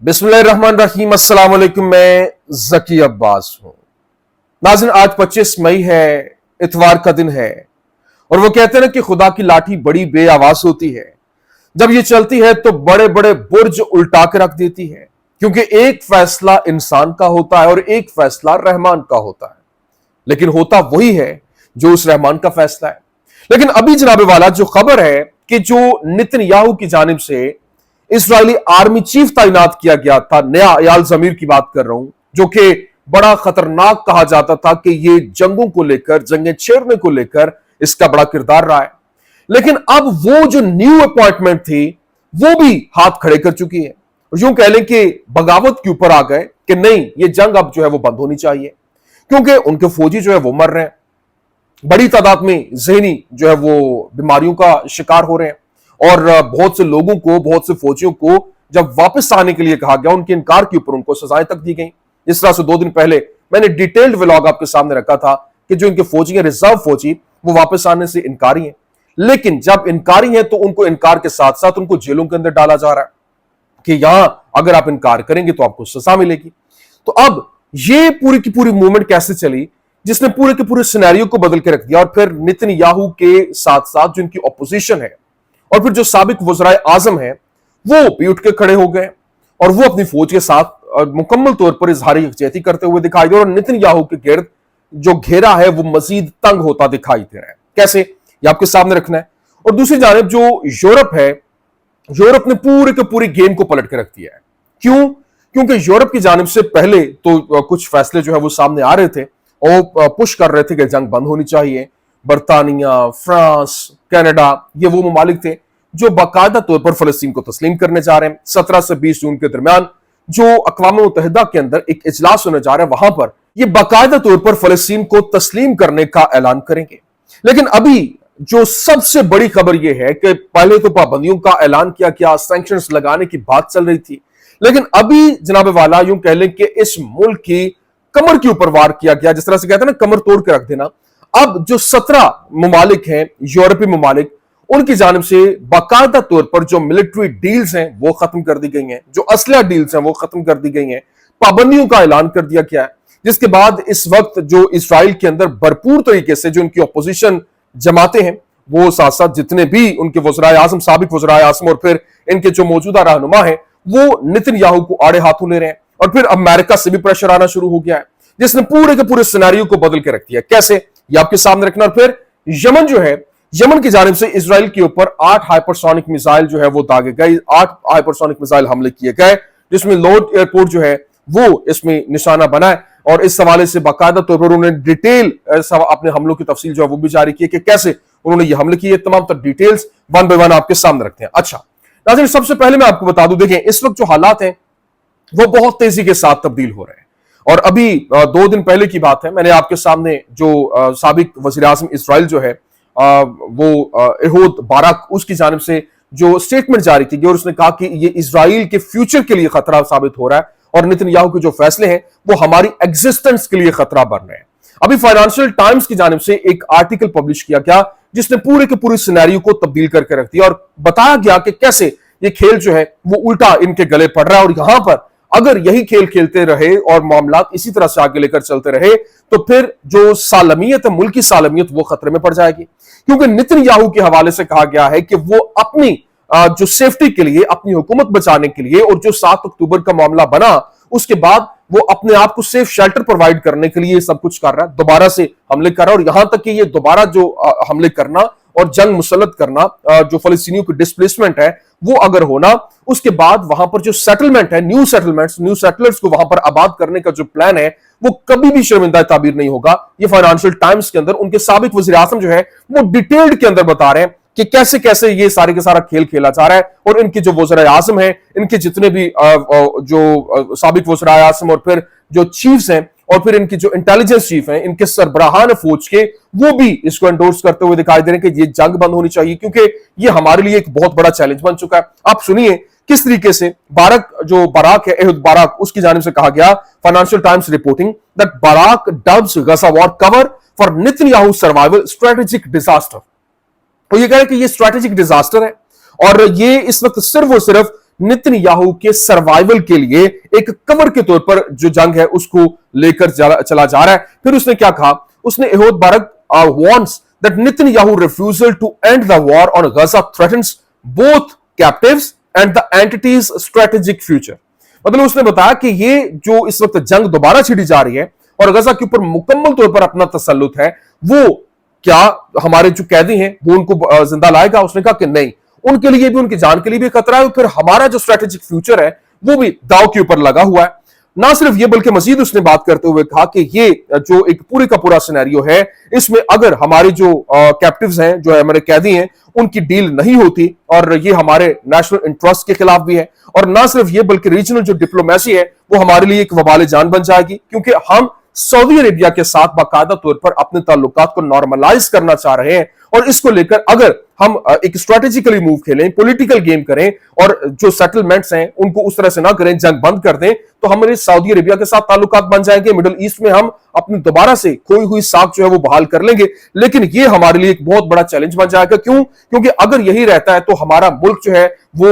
बिस्मिल्लाहिर्रहमानिर्रहीम। अस्सलाम वालेकुम। मैं जकी अब्बास हूं। नाज़रीन, आज 25 मई है, इतवार का दिन है। और वो कहते हैं ना कि खुदा की लाठी बड़ी बेआवाज होती है। जब ये चलती है तो बड़े बड़े बुर्ज उल्टा के रख देती है, क्योंकि एक फैसला इंसान का होता है और एक फैसला रहमान का होता है। लेकिन होता वही है जो उस रहमान का फैसला है। लेकिन अभी जनाब वाला जो खबर है कि जो नेतन्याहू की जानिब से इस्राएली आर्मी चीफ तैनात किया गया था, नया याल जमीर की बात कर रहा हूं, जो कि बड़ा खतरनाक कहा जाता था कि ये जंगों को लेकर, जंगें छेड़ने को लेकर इसका बड़ा किरदार रहा है। लेकिन अब वो जो न्यू अपॉइंटमेंट थी वो भी हाथ खड़े कर चुकी है। यूं कह लें कि बगावत के ऊपर आ गए कि नहीं, ये जंग अब जो है वो बंद होनी चाहिए, क्योंकि उनके फौजी जो है वो मर रहे हैं, बड़ी तादाद में जहनी जो है वो बीमारियों का शिकार हो रहे हैं। और बहुत से लोगों को, बहुत से फौजियों को जब वापस आने के लिए कहा गया, उनके इनकार के ऊपर उनको सजाएं तक दी गई। इस तरह से 2 दिन पहले मैंने डिटेल्ड व्लॉग आपके सामने रखा था कि जो इनके फौजी हैं, रिजर्व फौजी, वो वापस आने से इनकारी हैं। लेकिन जब इनकारी हैं तो उनको इनकार के साथ साथ उनको जेलों के अंदर डाला जा रहा है कि यहां अगर आप इनकार करेंगे तो आपको सजा मिलेगी। तो अब ये पूरी की पूरी मूवमेंट कैसे चली, जिसने पूरे के पूरे सिनेरियो को बदल के रख दिया। और फिर नेतन्याहू के साथ साथ जो इनकी ऑपोजिशन है और फिर जो साबिक वज़राए आजम है, वो भी उठ के खड़े हो गए और वो अपनी फौज के साथ मुकम्मल तौर पर इजहार यकजहती करते हुए दिखाई दे। और नेतन्याहू के गिर्द जो घेरा है वो मजीद तंग होता दिखाई दे रहा है। कैसे, ये आपके सामने रखना है। और दूसरी जानिब जो यूरोप है, यूरोप ने पूरे के पूरी गेम को पलट के रख दिया है। क्यों? क्योंकि यूरोप की जानिब से पहले तो कुछ फैसले जो है वो सामने आ रहे थे और पुश कर रहे थे कि जंग बंद होनी चाहिए। बरतानिया, फ्रांस, कनाडा, ये वो ममालिक थे जो बाकायदा तौर पर फलस्तीन को तस्लीम करने जा रहे हैं। 17 से 20 जून के दरमियान जो अक़वाम मुत्तहिदा के अंदर एक इजलास होने जा रहा है, वहां पर ये बाकायदा तौर पर फलस्तीन को तस्लीम करने का ऐलान करेंगे। लेकिन अभी जो सबसे बड़ी खबर यह है कि पहले तो पाबंदियों का ऐलान किया गया, सैंक्शंस लगाने की बात चल रही थी, लेकिन अभी जनाब वाला यूं कह लें कि इस मुल्क की कमर के ऊपर वार किया गया। जिस तरह से कहते हैं ना, कमर तोड़ के रख देना। अब जो 17 ममालिक हैं, यूरोपीय ममालिक, उनकी जानिब से बाकायदा तौर पर जो मिलिट्री डील्स हैं वो खत्म कर दी गई हैं, जो असला डील्स हैं वो खत्म कर दी गई हैं, पाबंदियों का ऐलान कर दिया गया है। जिसके बाद इस वक्त जो इस्राइल के अंदर भरपूर तरीके से जो इनकी ऑपोजिशन जमाते हैं, वो साथ साथ जितने भी उनके वज़राए आज़म, साबिक वज़राए आज़म और फिर इनके जो मौजूदा रहनुमा है, वो नेतन्याहू को आड़े हाथों ले रहे हैं। और फिर अमेरिका से भी प्रेशर आना शुरू हो गया है, जिसने पूरे के पूरे सिनेरियो को बदल के रख दिया। कैसे, ये आपके सामने रखना। और फिर यमन जो है, यमन की जानिब से इजराइल के ऊपर 8 हाइपरसोनिक मिसाइल जो है वो दागे गए, 8 हाइपरसोनिक मिसाइल हमले किए गए, जिसमें लोड एयरपोर्ट जो है वो इसमें निशाना बना है। और इस हवाले से बाकायदा तौर पर उन्होंने डिटेल अपने हमलों की तफसील जो है वो भी जारी की कि कैसे उन्होंने ये हमले किए। तमाम तर डिटेल्स वन बाय वन आपके सामने रखते हैं। अच्छा नाज़रीन, सबसे पहले मैं आपको बता दूं, देखें इस वक्त जो हालात हैं वो बहुत तेजी के साथ तब्दील हो रहे हैं। और अभी 2 दिन पहले की बात है, मैंने आपके सामने जो साबिक वज़ीर आज़म इस्राइल जो है वो एहूद बाराक, उसकी जानिब से जो स्टेटमेंट जारी की गई और उसने कहा कि ये इजराइल के फ्यूचर के लिए खतरा साबित हो रहा है और नेतन्याहू के जो फैसले हैं वो हमारी एग्जिस्टेंस के लिए खतरा बन रहे हैं। अभी फाइनेंशियल टाइम्स की जानिब से एक आर्टिकल पब्लिश किया गया जिसने पूरे के पूरे सिनेरियो को तब्दील करके रख दिया और बताया गया कि कैसे ये खेल जो है वो उल्टा इनके गले पड़ रहा है। और यहां पर अगर यही खेल खेलते रहे और मामला इसी तरह से आगे लेकर चलते रहे तो फिर जो सालमियत है, मुल्क की सालमियत, वो खतरे में पड़ जाएगी। क्योंकि नेतन्याहू के हवाले से कहा गया है कि वो अपनी जो सेफ्टी के लिए, अपनी हुकूमत बचाने के लिए, और जो 7 अक्टूबर का मामला बना उसके बाद वो अपने आप को सेफ शेल्टर प्रोवाइड करने के लिए सब कुछ कर रहा है, दोबारा से हमले कर रहा है। और यहां तक कि ये दोबारा जो हमले करना और जंग मुसल्लत करना, जो फलस्तीनियों की डिस्प्लेसमेंट है वो अगर होना, उसके बाद वहां पर जो सेटलमेंट है, न्यू सेटलमेंट्स, न्यू सेटलर्स को वहां पर आबाद करने का जो प्लान है वो कभी भी शर्मिंदा ताबीर नहीं होगा। ये फाइनेंशियल टाइम्स के अंदर उनके साबिक वज़ीर आज़म जो है वो डिटेल्ड के अंदर बता रहे हैं कि कैसे कैसे ये सारे के सारा खेल खेला जा रहा है। और इनके जो वज़ीर आज़म है, इनके जितने भी जो साबिक वज़ीर आज़म और फिर जो चीफ्स हैं और फिर इनकी जो इंटेलिजेंस चीफ हैं, इनके सरबराहान फौज के, वो भी इसको एंडोर्स करते हुए दिखाई दे रहे हैं कि ये जंग बंद होनी चाहिए, क्योंकि ये हमारे लिए एक बहुत बड़ा चैलेंज बन चुका है। आप सुनिए किस तरीके से बाराक है, एहूद बाराक, उसकी जानिब से कहा गया, Financial Times reporting that Barak dubs Gaza war cover for Netanyahu survival strategic disaster. तो ये कह रहे हैं कि ये स्ट्रेटेजिक डिजास्टर है और ये इस वक्त सिर्फ और सिर्फ नेतन्याहू के सर्वाइवल के लिए एक कवर के तौर पर जो जंग है उसको लेकर चला जा रहा है। फिर उसने क्या कहा, उसने Ehud Barak wants that Netanyahu refusal to end the war on Gaza threatens both captives and the entity's strategic future. मतलब उसने बताया कि ये जो इस वक्त जंग दोबारा छिड़ी जा रही है और गजा के ऊपर मुकम्मल तौर पर अपना तसल्लुत है, वो क्या हमारे जो कैदी हैं वो उनको जिंदा लाएगा? उसने कहा कि नहीं, उनके लिए भी, उनकी जान के लिए भी खतरा है, फिर हमारा जो स्ट्रेटेजिक फ्यूचर है वो भी दांव के ऊपर लगा हुआ है। ना सिर्फ ये बल्कि मजीद उसने बात करते हुए कहा कि ये जो एक पूरे का पूरा सिनेरियो है, इसमें अगर हमारे जो कैप्टिव्स हैं, जो हमारे कैदी हैं, उनकी डील नहीं होती और ये हमारे नेशनल इंटरेस्ट के खिलाफ भी है, और ना सिर्फ ये बल्कि रीजनल जो डिप्लोमेसी है वो हमारे लिए एक वबाले जान बन जाएगी, क्योंकि हम सऊदी अरेबिया के साथ बाकायदा तौर पर अपने ताल्लुकात को नॉर्मलाइज करना चाह रहे हैं। और इसको लेकर अगर हम एक स्ट्रेटेजिकली मूव खेलें, पॉलिटिकल गेम करें और जो सेटलमेंट्स हैं उनको उस तरह से ना करें, जंग बंद कर दें, तो हमारे सऊदी अरेबिया के साथ ताल्लुकात बन जाएंगे। मिडिल ईस्ट में हम अपनी दोबारा से खोई हुई साख जो है वो बहाल कर लेंगे। लेकिन ये हमारे लिए एक बहुत बड़ा चैलेंज बन जाएगा। क्यों? क्योंकि अगर यही रहता है तो हमारा मुल्क जो है वो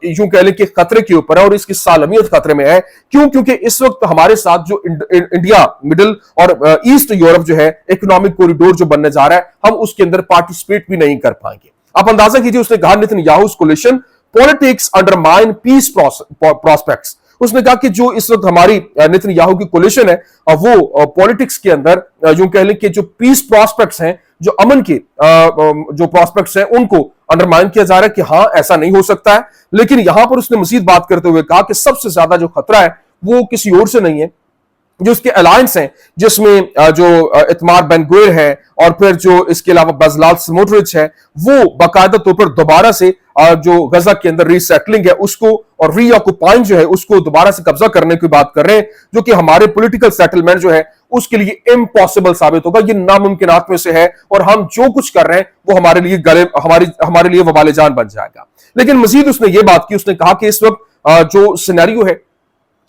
यूं कह लें कि खतरे के ऊपर है और इसकी सालमियत खतरे में है। क्यों? क्योंकि इस वक्त हमारे साथ जो इंडिया, मिडिल और ईस्ट यूरोप जो है इकोनॉमिक कॉरिडोर जो बनने जा रहा है, हम उसके अंदर पार्टिसिपेट भी नहीं कर पाएंगे। आप अंदाजा कीजिए, उसने कहा Netanyahu's coalition politics undermine peace prospects. उसने कहा कि जो इस वक्त हमारी नेतन्याहू की कोलिशन है वो पॉलिटिक्स के अंदर यूं कह लें कि जो पीस प्रोस्पेक्ट्स हैं, जो अमन के जो प्रोस्पेक्ट्स हैं, उनको अंडरमाइन किया जा रहा है कि हाँ ऐसा नहीं हो सकता है। लेकिन यहां पर उसने मजीद बात करते हुए कहा कि सबसे ज्यादा जो खतरा है वो किसी और से नहीं है, जो उसके अलायंस हैं, जिसमें जो इतमार बेन गुवेर है और फिर जो इसके अलावा बजलाल स्मोट्रिच है, वो बाकायदा तौर पर दोबारा से जो गजा के अंदर रीसेटलिंग है उसको और रीऑक्युपाइंग जो है उसको दोबारा से कब्जा करने की बात कर रहे हैं, जो कि हमारे पॉलिटिकल सेटलमेंट जो है उसके लिए इम्पॉसिबल साबित होगा। ये नामुमकिनात में से है और हम जो कुछ कर रहे हैं वो हमारे लिए हमारे लिए वबाले जान बन जाएगा। लेकिन मजीद उसने ये बात की, उसने कहा कि इस वक्त जो सिनेरियो है,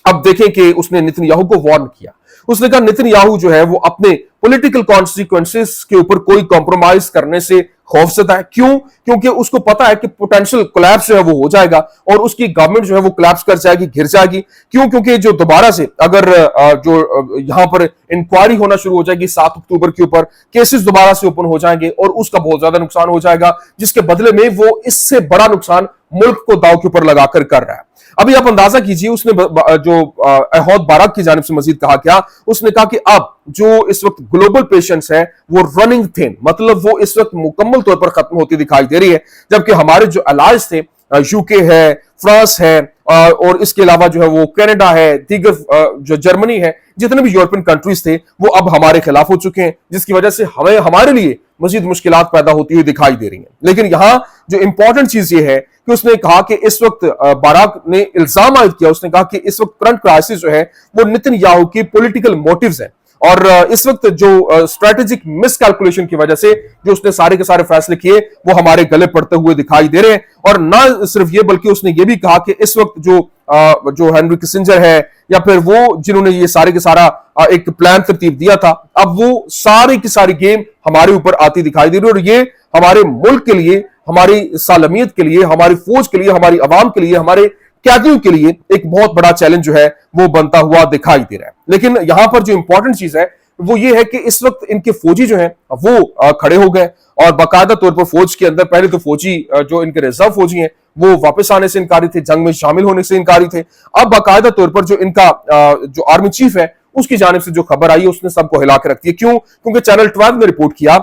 अब देखें कि उसने नेतन्याहू को वार्न किया। उसने कहा नेतन्याहू जो है वो अपने पॉलिटिकल कॉन्सिक्वेंसेस के ऊपर कोई कॉम्प्रोमाइज करने से खौफजदा है। क्यों? क्योंकि उसको पता है कि पोटेंशियल कोलैप्स जो है वो हो जाएगा और उसकी गवर्नमेंट जो है वो कोलैप्स कर जाएगी, गिर जाएगी। क्यों? क्योंकि जो दोबारा से अगर जो यहां पर इंक्वायरी होना शुरू हो जाएगी 7 अक्टूबर के ऊपर, केसेस दोबारा से ओपन हो जाएंगे और उसका बहुत ज्यादा नुकसान हो जाएगा, जिसके बदले में वो इससे बड़ा नुकसान मुल्क को दांव के ऊपर लगाकर कर रहा है। अभी आप अंदाजा कीजिए, उसने जो एहोद बारक की जानिब से मजीद कहा क्या, उसने कहा कि अब जो इस वक्त ग्लोबल पेशेंस है वो रनिंग थिन, मतलब वो इस वक्त मुकम्मल तौर पर खत्म होती दिखाई दे रही है। जबकि हमारे जो अलायंस थे, यूके है, फ्रांस है और इसके अलावा जो है वो कनाडा है, दीगर जो जर्मनी है, जितने भी यूरोपियन कंट्रीज थे वो अब हमारे खिलाफ हो चुके हैं, जिसकी वजह से हमारे लिए मजीद मुश्किलात पैदा होती हुई दिखाई दे रही हैं। लेकिन यहां जो इंपॉर्टेंट चीज ये है कि उसने कहा कि इस वक्त बाराक ने इल्जाम आयद किया, उसने कहा कि इस वक्त करंट क्राइसिस जो है वो नेतन्याहू की पॉलिटिकल मोटिव्स हैं और इस वक्त जो स्ट्रेटेजिक मिसकैलकुलेशन की वजह से जो उसने सारे के सारे फैसले किए वो हमारे गले पड़ते हुए दिखाई दे रहे हैं। और ना सिर्फ ये बल्कि उसने ये भी कहा कि इस वक्त जो हेनरी किसिंजर है या फिर वो जिन्होंने ये सारे के सारा एक प्लान तरतीब दिया था, अब वो सारी की सारी गेम हमारे ऊपर आती दिखाई दे रही है और ये हमारे मुल्क के लिए, हमारी सालमियत के लिए, हमारी फौज के लिए, हमारी अवाम के लिए, हमारे कैदियों के लिए एक बहुत बड़ा चैलेंज जो है वो बनता हुआ दिखाई दे रहा है। लेकिन यहां पर जो इंपॉर्टेंट चीज है वो ये है कि इस वक्त इनके फौजी जो है वो खड़े हो गए और बाकायदा तौर पर फौज के अंदर पहले तो फौजी जो इनके रिजर्व फौजी हैं वो वापस आने से इनकारी थे, जंग में शामिल होने से इनकारी थे। अब बाकायदा तौर पर जो इनका जो आर्मी चीफ है उसकी जानिब से जो खबर आई है उसने सबको हिला के रख दिया। क्यों? क्योंकि चैनल 12 ने रिपोर्ट किया,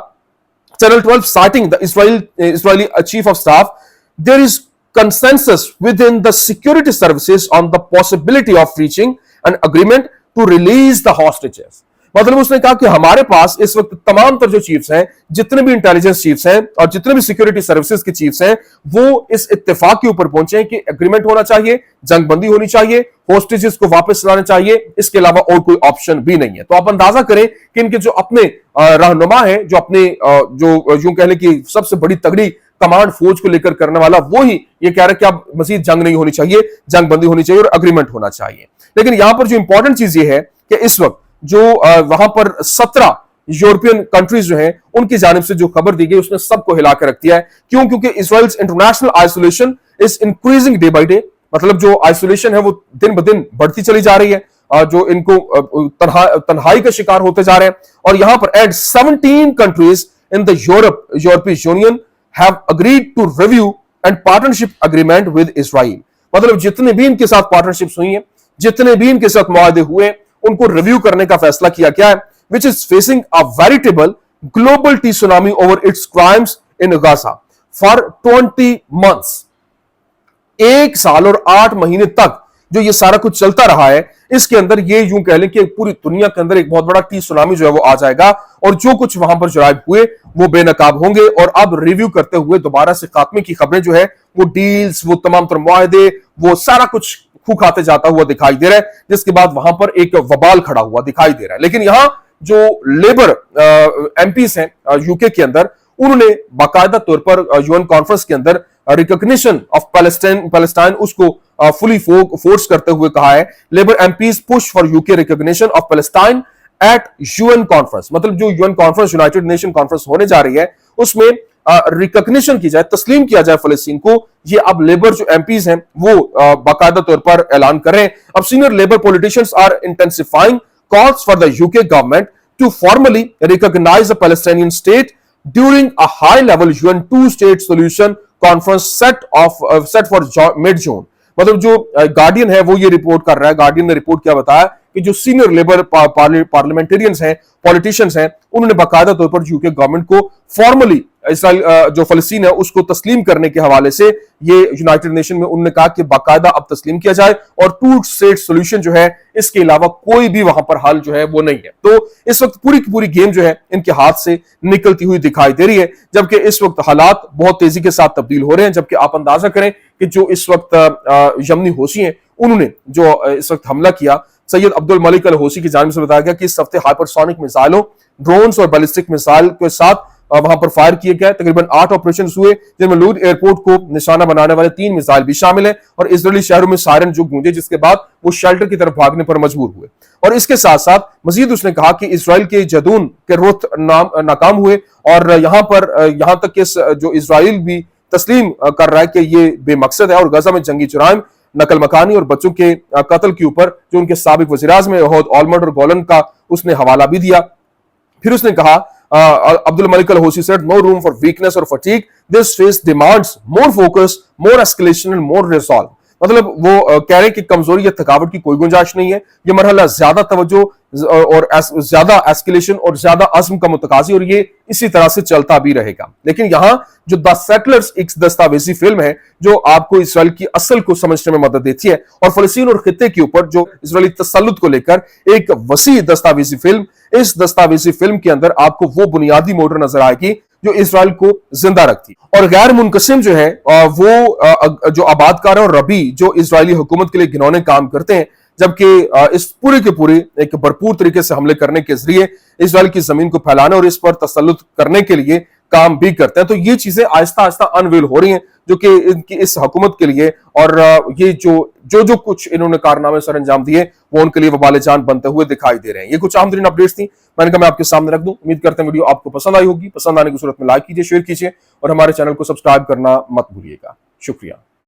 channel 12 citing the Israeli chief of staff, there is consensus within the security services on the possibility of reaching an agreement to release the hostages। मतलब उसने कहा कि हमारे पास इस वक्त तमाम तर जो चीफ्स हैं, जितने भी इंटेलिजेंस चीफ्स हैं और जितने भी सिक्योरिटी सर्विसेज के चीफ्स हैं, वो इस इत्तेफाक के ऊपर पहुंचे हैं कि एग्रीमेंट होना चाहिए, जंगबंदी होनी चाहिए, होस्टेजेस को वापस लाना चाहिए, इसके अलावा और कोई ऑप्शन भी नहीं है। तो आप अंदाजा करें कि इनके जो अपने रहनुमा है, जो अपने जो यूं कह लें कि सबसे बड़ी तगड़ी कमांड फौज को लेकर करने वाला, वो ही ये कह रहा है कि अब मजीद जंग नहीं होनी चाहिए, जंगबंदी होनी चाहिए और अग्रीमेंट होना चाहिए। लेकिन यहां पर जो इंपॉर्टेंट चीज ये है कि इस वक्त जो वहां पर 17 यूरोपियन कंट्रीज जो हैं उनकी जानिब से जो खबर दी गई उसने सबको हिला कर रख दिया है। क्यों? क्योंकि Israel's international isolation is increasing day by day मतलब जो आइसोलेशन है वो दिन ब दिन बढ़ती चली जा रही है, जो इनको तन्हाई का शिकार होते जा रहे हैं। और यहां पर and 17 countries in the European Union have agreed to review and partnership agreement with Israel. मतलब जितने भी इनके साथ पार्टनरशिप्स हुई हैं, जितने भी इनके साथ मुआहदे हुए, उनको रिव्यू करने का फैसला किया गया है, which is facing a veritable global T tsunami over it's crimes in Gaza for 20 months. 1 साल और 8 महीने तक जो ये सारा कुछ चलता रहा है, इसके अंदर ये यूं कह लें कि पूरी दुनिया के अंदर एक बहुत बड़ा टी सुनामी जो है वो आ जाएगा और जो कुछ वहां पर जराइब हुए वो बेनकाब होंगे। और अब रिव्यू करते हुए दोबारा से खात्मे की खबरें जो है वो डील्स, वो तमाम तर मुआहदे, वो सारा कुछ खू खाते जाता हुआ दिखाई दे रहा है, जिसके बाद वहां पर एक वबाल खड़ा हुआ दिखाई दे रहा है। लेकिन यहां जो लेबर एमपीस हैं यूके के अंदर, उन्होंने बाकायदा तौर पर यूएन कॉन्फ्रेंस के अंदर रिकॉग्निशन ऑफ पैलेस्टाइन उसको फुली फोर्स करते हुए कहा है, labour MPs push for UK recognition of Palestine eight UN conference. मतलब जो UN conference, United nation conference होने जा रही है, उसमें रिकॉग्निशन की जाए, तस्लीम किया जाए फलस्तीन को। ये अब लेबर जो एमपीज हैं वो बाकायदा तौर पर ऐलान कर रहे हैं। अब senior Labour politicians are intensifying calls for the UK government to formally recognise the Palestinian state during a high level UN 2 state solution conference set for mid June. मतलब जो गार्डियन है वो ये रिपोर्ट कर रहा है, गार्डियन ने report क्या बताया कि जो सीनियर लेबर पार्लियामेंटेरियंस हैं, पॉलिटिशियंस हैं, उन्होंने बाकायदा तौर पर यूके गवर्नमेंट को फॉर्मली इसराइल जो फलस्तीन है उसको तस्लीम करने के हवाले से ये यूनाइटेड नेशन में उन्होंने कहा कि बाकायदा अब तस्लीम किया जाए और 2 स्टेट सॉल्यूशन जो है इसके अलावा कोई भी वहां पर हल जो है वो नहीं है। तो इस वक्त पूरी की पूरी गेम जो है इनके हाथ से निकलती हुई दिखाई दे रही है, जबकि इस वक्त हालात बहुत तेजी के साथ तब्दील हो रहे हैं। जबकि आप अंदाजा करें कि जो इस वक्त यमनी होशी हैं, उन्होंने जो इस वक्त हमला किया, सैयद अब्दुल मलिक अल होसी की जानिब से बताया गया कि इस हफ्ते हाइपरसोनिक मिसाइलों, ड्रोन्स और बैलिस्टिक मिसाइल के साथ वहां पर फायर किए गए। तकरीबन 8 ऑपरेशन हुए, जिनमें लूड एयरपोर्ट को निशाना बनाने वाले 3 मिसाइल भी शामिल है और इजरायली शहरों में सायरन जो गूंजे, जिसके बाद वो शेल्टर की तरफ भागने पर मजबूर हुए। और इसके साथ साथ मजीद उसने कहा कि इसराइल के जदून के रुख नाकाम हुए और यहां तक कि जो इसराइल भी तस्लीम कर रहा है कि ये बेमकसद है और गजा में जंगी जुराइम, नकल मकानी और बच्चों के कत्ल के ऊपर जो उनके साबिक वज़ीर-ए-आज़म ऑलमर्ट और गोलन का उसने हवाला भी दिया। फिर उसने कहा, Abdul Malik al Houthi said, no room for weakness और fatigue, this phase demands more focus, more escalation and more resolve. मतलब वो कह रहे हैं कि कमजोरी या थकावट की कोई गुंजाइश नहीं है, ये मरहला ज्यादा तवज्जो और ज्यादा एस्केलेशन और ज्यादा अज़्म का मुतकाजी, और ये इसी तरह से चलता भी रहेगा। लेकिन यहां जो द सेटलर्स एक दस्तावेजी फिल्म है जो आपको इसराइल की असल को समझने में मदद देती है और फलस्तीन और खित्ते के ऊपर जो इसराइली तसल्लुत को लेकर एक वसी दस्तावेजी फिल्म, इस दस्तावेजी फिल्म के अंदर आपको वो बुनियादी मोटर नजर आएगी जो इसराइल को जिंदा रखती। और गैर मुनकसिम जो है वो जो आबादकार और रबी जो इसराइली हुकूमत के लिए घिनौने काम करते हैं, जबकि इस पूरे के पूरे एक भरपूर तरीके से हमले करने के जरिए इसराइल की जमीन को फैलाने और इस पर तसल्लुत करने के लिए काम भी करते हैं। तो ये चीजें आहिस्ता आहिस्ता अनवील हो रही हैं जो कि इनकी इस हुकूमत के लिए और ये जो कुछ इन्होंने कारनामे सर अंजाम दिए वो उनके लिए वबाले जान बनते हुए दिखाई दे रहे हैं। ये कुछ आमतरीन अपडेट्स थी, मैंने कहा मैं आपके सामने रख दूं। उम्मीद करते हैं वीडियो आपको पसंद आई होगी। पसंद आने की सूरत में लाइक कीजिए, शेयर कीजिए और हमारे चैनल को सब्सक्राइब करना मत भूलिएगा। शुक्रिया।